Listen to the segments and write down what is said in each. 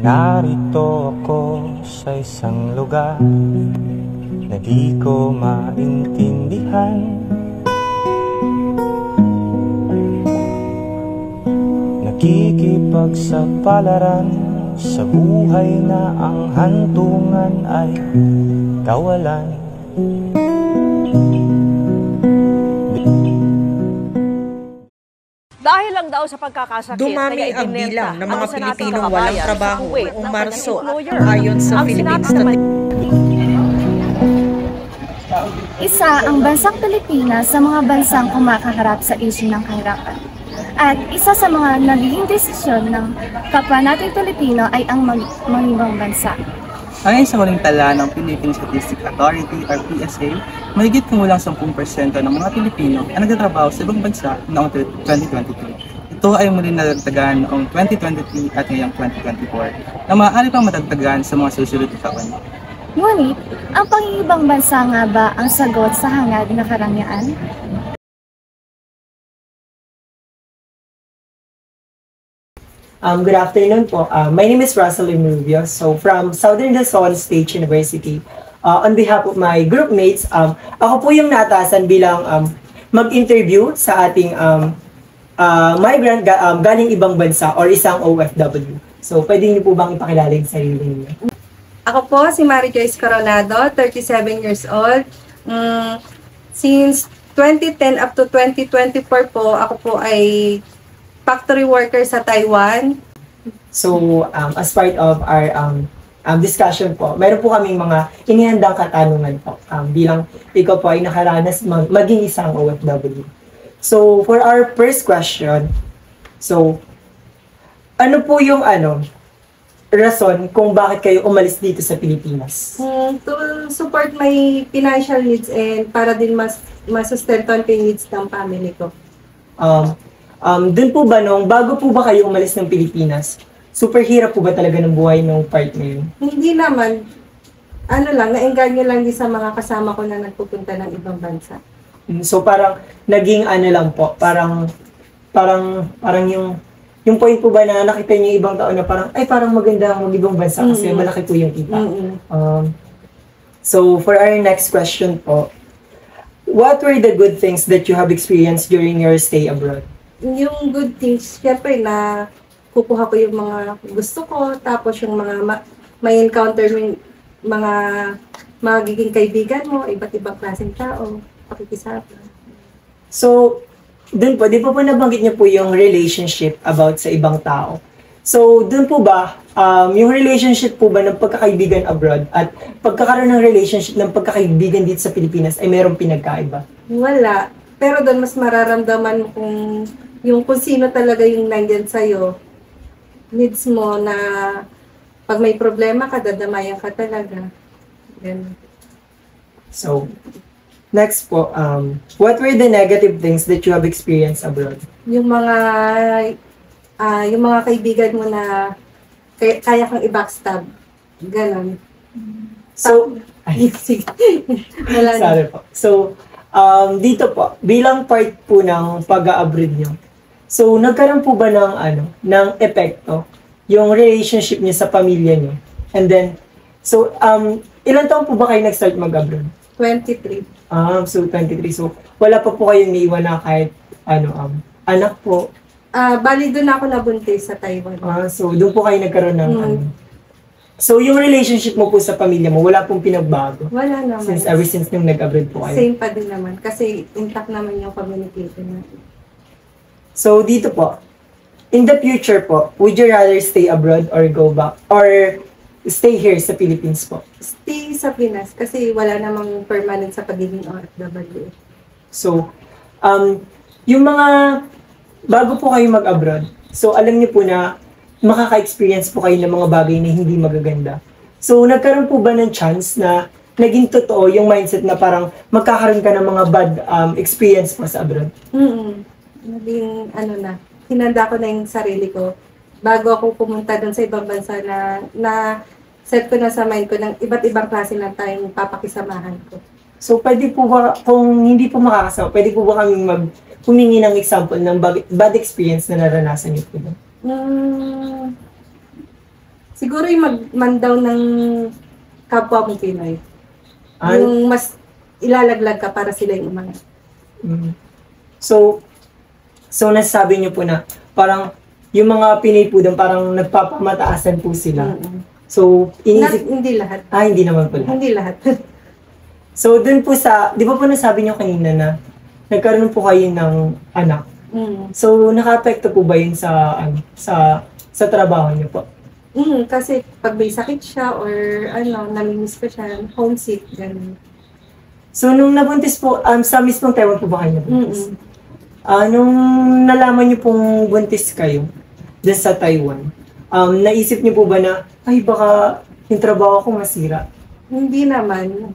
Narito ako sa isang lugar na di ko maintindihan. Nakikipagsapalaran sa buhay na ang hantungan ay kawalan. Dahil lang daw sa pagkakasakit, dumami ang bilang ng mga Pilipinong walang trabaho noong Marso, ayon sa Philippine Statistics. Isa ang bansang Pilipinas sa mga bansang kumakaharap sa isyu ng kahirapan. At isa sa mga nagiging desisyon ng kapwa nating Pilipino ay ang mangibang bansa. Ayon sa huling tala ng Philippine Statistics Authority or PSA, mahigit kumulang 10% ng mga Pilipino ang nagtatrabaho sa ibang bansa noong 2023. Ito ay muli nadagdagan noong 2023 at ngayong 2024 na maaari pang madagdagan sa mga susunod na taon. Ngunit, ang pangingibang bansa nga ba ang sagot sa hangad na karangyaan? Good afternoon po. My name is Russell Imrubio. So from Southern Luzon State University, on behalf of my group mates, ako po yung naatasan bilang mag-interview sa ating migrant galing ibang bansa or isang OFW. So pwede niyo po bang ipakilala yung sarili niyo? Ako po si Mary Joyce Coronado, 37 years old. Since 2010 up to 2024 po, ako po ay factory worker sa Taiwan. So, as part of our discussion po, meron po kaming mga inihandang katanungan po bilang ikaw po ay nakaranas maging isang OFW. So, for our first question, so, ano po yung rason kung bakit kayo umalis dito sa Pilipinas? To support my financial needs and para din masustentuhan ko yung needs ng family ko. Dun po ba bago po ba kayo umalis ng Pilipinas, super hirap po ba talaga ng buhay ng partner? Hindi naman. Naengganyo lang din sa mga kasama ko na nagpupunta ng ibang bansa. So parang naging lang po, parang yung point po ba na nakita niyo ibang tao na parang maganda ang mag-ibang bansa kasi malaki po yung kita. So for our next question po, what were the good things that you have experienced during your stay abroad? Yung good things, syempre na kukuha ko yung mga gusto ko, tapos yung mga may encounter mo mga magiging kaibigan mo, iba't ibang klaseng tao, pakikisama. So, dun po, di po nabanggit niyo po yung relationship about sa ibang tao. So, dun po ba, yung relationship po ba ng pagkakaibigan abroad at pagkakaroon ng relationship ng pagkakaibigan dito sa Pilipinas ay mayroong pinagkaiba? Wala. Pero doon mas mararamdaman mo kung sino talaga yung nandyan sa'yo. Needs mo na pag may problema ka, dadamayan ka talaga. Ganun. So, next po, what were the negative things that you have experienced abroad? Yung mga kaibigan mo na kaya kang i-backstab. Ganun. So, sige. Wala na. Sorry po. So, dito po, bilang part po ng pag-a-abroad nyo, so, nagkaroon po ba ng epekto yung relationship niyo sa pamilya niyo? And then, so, ilan taon po ba kayo nag-start mag-abroad? 23. So, 23. So, wala pa po kayong naiwan na kahit, anak po? Bali, doon ako nabuntis sa Taiwan. So, doon po kayo nagkaroon ng So, yung relationship mo po sa pamilya mo, wala pong pinagbago? Wala naman. Ever since nung nag-abroad po kayo? Same pa din naman. Kasi intact naman yung communication natin. So, dito po, in the future po, would you rather stay abroad or go back? Or stay here sa Philippines po? Stay sa Pinas kasi wala namang permanent sa pagiging OFW. So, yung mga, bago po kayo mag-abroad, so alam niyo po na makaka-experience po kayo ng mga bagay na hindi magaganda. So, nagkaroon po ba ng chance na naging totoo yung mindset na parang magkakaroon ka ng mga bad experience po sa abroad? Naging, hinanda ko na yung sarili ko bago ako pumunta doon sa ibang bansa na set ko na sa mind ko ng iba't ibang klase na tayong papakisamahan ko. So, pwede po ba, kung hindi po makakasama, pwede po ba kaming humingi ng example ng bad experience na naranasan niyo po doon? Siguro yung magmandaw ng kapwa mong Pinoy. Yung mas ilalaglag ka para sila yung umangat. So nasasabi niyo po na parang yung mga Pinoy po doon parang nagpapamataasan po sila. So, Hindi lahat. Hindi naman po lahat. Hindi lahat. So, dun po di ba po nasabi niyo kanina na nagkaroon po kayo ng anak? So, naka-apekto po ba yun sa trabaho niyo po? Kasi pag may sakit siya or namimiss ko siya, homesick, ganun. So, nung nabuntis po, sa mismong Taiwan po ba kayo nabuntis? Nung nalaman niyo pong buntis kayo dun sa Taiwan, naisip niyo po ba na, baka yung trabaho ko masira? Hindi naman.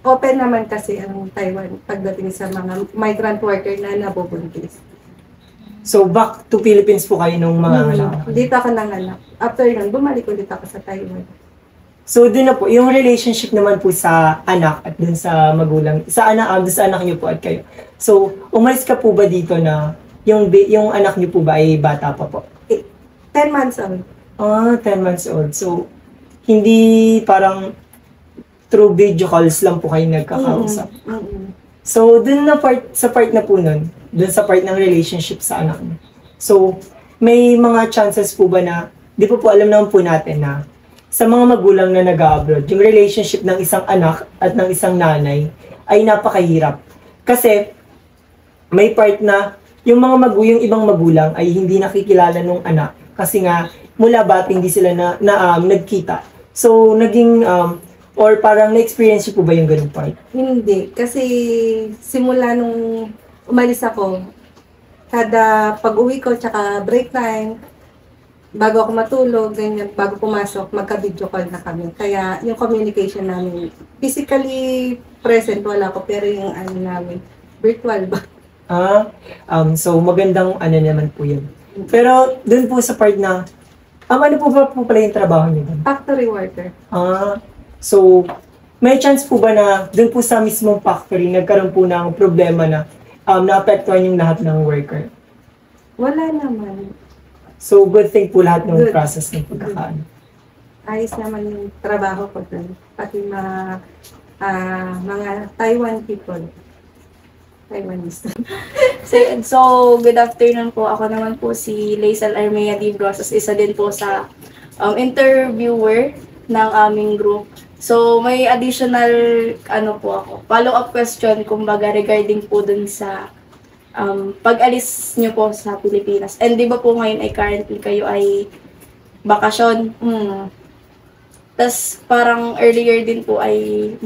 Open naman kasi ang Taiwan pagdating sa mga migrant worker na nabubuntis. So, back to Philippines po kayo nung mga anak? Dito ako nanganak. After nun, bumalik ulit ako sa Taiwan. So, dun na po, yung relationship naman po sa anak at dun sa magulang, sa anak niyo po at kayo. So, umalis ka po ba dito na yung anak niyo po ba ay bata pa po? 10 months old. 10 months old. So, hindi parang through video calls lang po kayo nagkakausap. So, dun na sa part na po nun, dun sa part ng relationship sa anak niyo. So, may mga chances po ba na, di po alam naman po natin na sa mga magulang na nag-abroad, yung relationship ng isang anak at ng isang nanay ay napakahirap. Kasi may part na yung ibang magulang ay hindi nakikilala nung anak kasi nga mula bata hindi sila nagkita. So naging or parang na-experience po ba yung ganung part? Hindi, kasi simula nung umalis ako, kada pag-uwi ko tsaka break time, bago ako matulog, ganyan, bago pumasok, magka-video call na kami. Kaya yung communication namin, physically present wala ko, pero yung namin, virtual ba? So magandang naman po yun. Pero dun po sa part na, ano po ba po pala yung trabaho niyo dun? Factory worker. So may chance po ba na dun po sa mismong factory, nagkaroon po ng problema na naapektuhan yung lahat ng worker? Wala naman. So, good thing po lahat ng process ng pagkakaano. Ayos naman yung trabaho ko dun. Pati mga Taiwan people. Taiwanese. So, good afternoon po. Ako naman po si Laisal Armea D. Brosas. Isa din po sa interviewer ng aming group. So, may additional po ako. Follow-up question, kumbaga, regarding po dun sa pag-alis nyo po sa Pilipinas. And di ba po ngayon ay currently kayo ay bakasyon? Tas parang earlier din po ay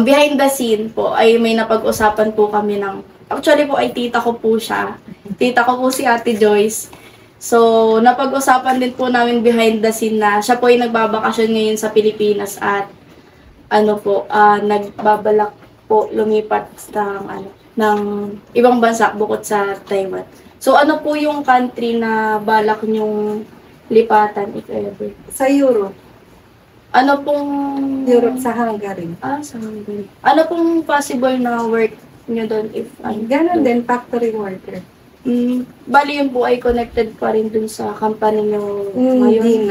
behind the scene po ay may napag-usapan po kami actually po ay tita ko po siya. Tita ko po si Ate Joyce. So napag-usapan din po namin behind the scene na siya po ay nagbabakasyon ngayon sa Pilipinas at nagbabalak po lumipat ng ibang bansa bukod sa Taiwan. So ano po yung country na balak nyong lipatan if ever? Sa Europe. Ano pong Europe sa Hungary. Sa Hungary. Ano pong possible na work nyo doon if Ganon din, factory worker. Bali yun po ay connected pa rin dun sa company nyo ngayon?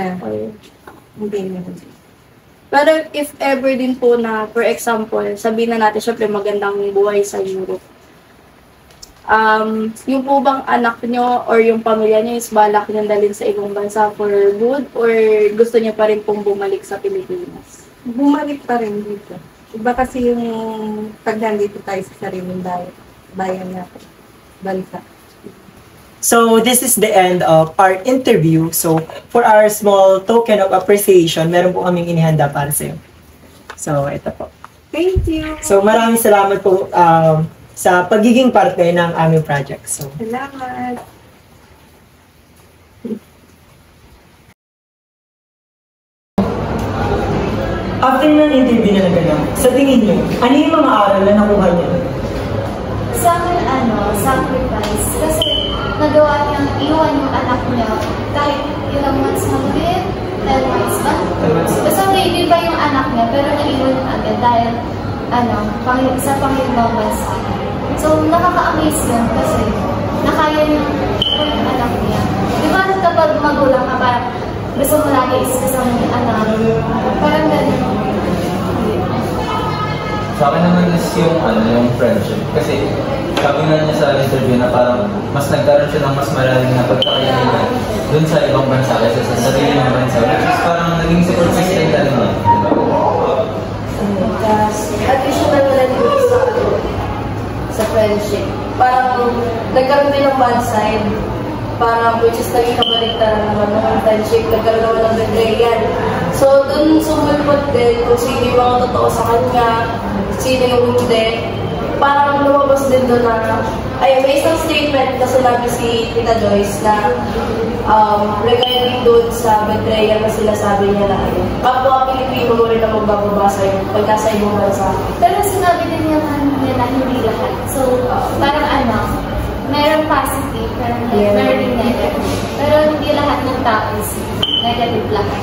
Hindi na. Pero if ever din po na, for example, sabihin na natin, syempre magandang buhay sa Europe. Yung po bang anak nyo or yung pamilya nyo is balak nyo dalhin sa ibang bansa for good or gusto nyo pa rin pong bumalik sa Pilipinas? Bumalik pa rin dito. Iba kasi yung pag nandito tayo sa sariling bayan natin, bansa. So, this is the end of our interview. So, for our small token of appreciation, meron po kaming inihanda para sa iyo. So, ito po. Thank you. So, maraming salamat po sa pagiging parte ng aming project. So, salamat. After ng interview na naganap, sa tingin niyo, ano yung mga aral na nakuha niyo? Sa akin, sacrifice. Kasi nagawa niyang iwan yung anak niya kahit ilang months na ulit, 10 months ba? Basta may iba yung anak niya, pero naiwan agad dahil sa pangibang bansa. So, nakaka-amaze yun kasi na kaya niyang anak niya. Di ba kapag magulang ka, parang gusto mo lagi isasama ng anak, parang gano'n. Sa akin naman is yung friendship. Kasi sabi nga niya sa interview na parang mas nagkaroon siya ng mas malalim na pagkakaibigan dun sa ibang bansa kaysa sa sarili ng bansa. Which is parang naging support system ka rin naman. Additional na lang dito sa friendship. Parang nagkaroon din ng bad side. Parang which is naging kabaliktaran naman ng friendship. Nagkaroon naman ng betrayal. So dun sumulpot din kung sino yung mga totoo sa kanya, sino yung hindi. Parang lumabas din doon na, ay may isang statement na sinabi si Tita Joyce na regarding doon sa betrayal na sinasabi niya na kapwa Pilipino mo rin na magbababa sa'yo pag nasa ibang bansa. Pero sinabi din niya na hindi lahat. So, parang meron positive, meron din negative. Pero hindi lahat ng tao is negative lahat.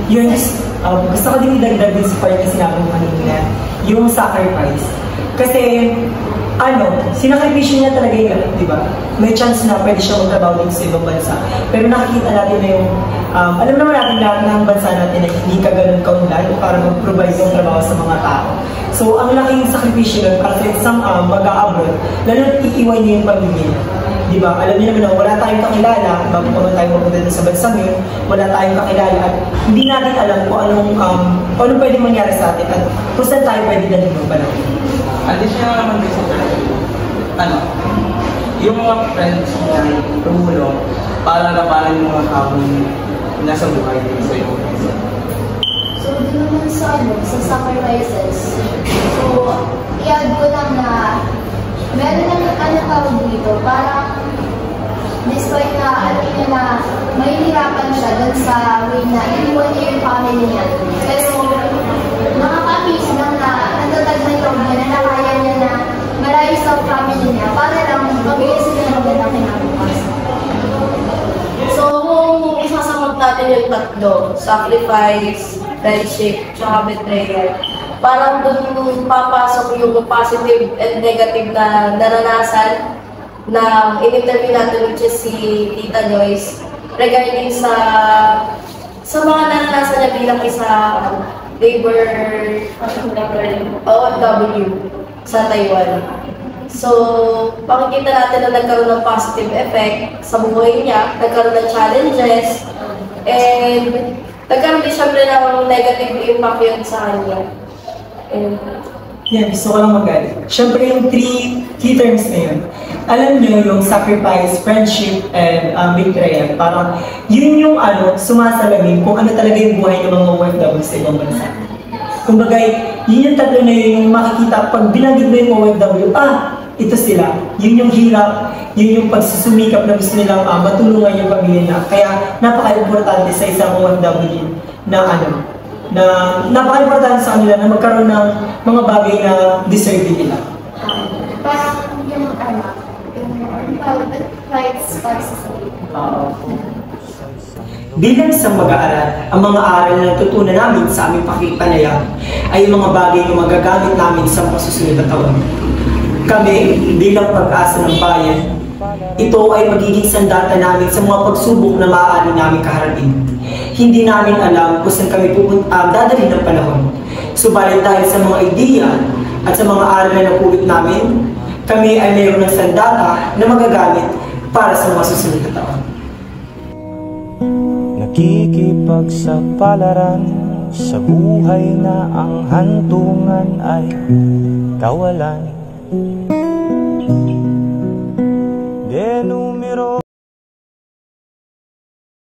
Yun is, gusto ko din idagdag din sa part na sinabi mo kanina, yung sacrifice. Kasi, sinakripisyo niya talaga yung lahat, di ba? May chance na pwede siya magtrabaho din sa ibang bansa. Pero nakikita natin na yung, alam naman natin lahat ng bansa natin na hindi ka ganun kaunlad para mag-provide yung trabaho sa mga tao. So, ang laking sakripisyo nun para sa isang mag-a-abroad, lalo iiwan niya yung pamilya niya. Di ba? Alam niyo naman na wala tayong kakilala, bago pa man tayo mapunta sa bansang yun, wala tayong kakilala at hindi natin alam kung anong pwede mangyari sa atin at kung saan tayo pwede na din magpanahon. Additional naman din sa yung mga friends niya tumulong para labanan yung mga habang nasa buhay din sa iyo. So, doon naman sa sacrifices. So, i-add ko lang na meron ng tawag dito, parang despite na alam niya na mahihirapan siya doon sa way na iniwan niya yung family niya. Pero nakaka-peace lang na natatag na yung niya na nakaya niya na malayo sa family niya para lang mabigay sila ng magandang kinabukasan. So, kung isasamot natin yung tatlo, sacrifice, friendship, tsaka betrayal, parang doon papasok yung positive and negative na naranasan ng in-interview natin which is si Tita Joyce regarding sa mga naranasan niya bilang isa labor OFW sa Taiwan. So, pakikita natin na nagkaroon ng positive effect sa buhay niya, nagkaroon ng challenges, and nagkaroon din syempre ng negative impact yun sa kanya. Yan, gusto ko lang mag-add. Siyempre yung 3 key terms na yun. Alam nyo yung sacrifice, friendship, and betrayal. Parang yun yung sumasalamin kung ano talaga yung buhay ng mga OFW sa ibang bansa. Kumbaga, yun yung tatlo na yun yung makikita. Pag binanggit mo yung OFW, ito sila. Yun yung hirap, yun yung pagsusumikap na gusto nilang matulungan yung pamilya na. Kaya napaka-importante sa isang OFW na napaka-importante sa kanila na magkaroon ng mga bagay na deserve nila. Parang yung rights para sa sarili. Bilang isang mag-aaral, ang mga aral na natutunan namin sa aming pakikipanayam ay yung mga bagay na magagamit namin sa mga susunod na taon. Kami, bilang pag-asa ng bayan, ito ay magiging sandata namin sa mga pagsubok na maaari namin kaharapin. Hindi namin alam kung saan kami dadalhin ng panahon. Subalit dahil sa mga ideya at sa mga aral na napulot namin, kami ay mayroon ng sandata na magagamit para sa mga susunod na taon. Nakikipagsapalaran sa buhay na ang hantungan ay kawalan. De numero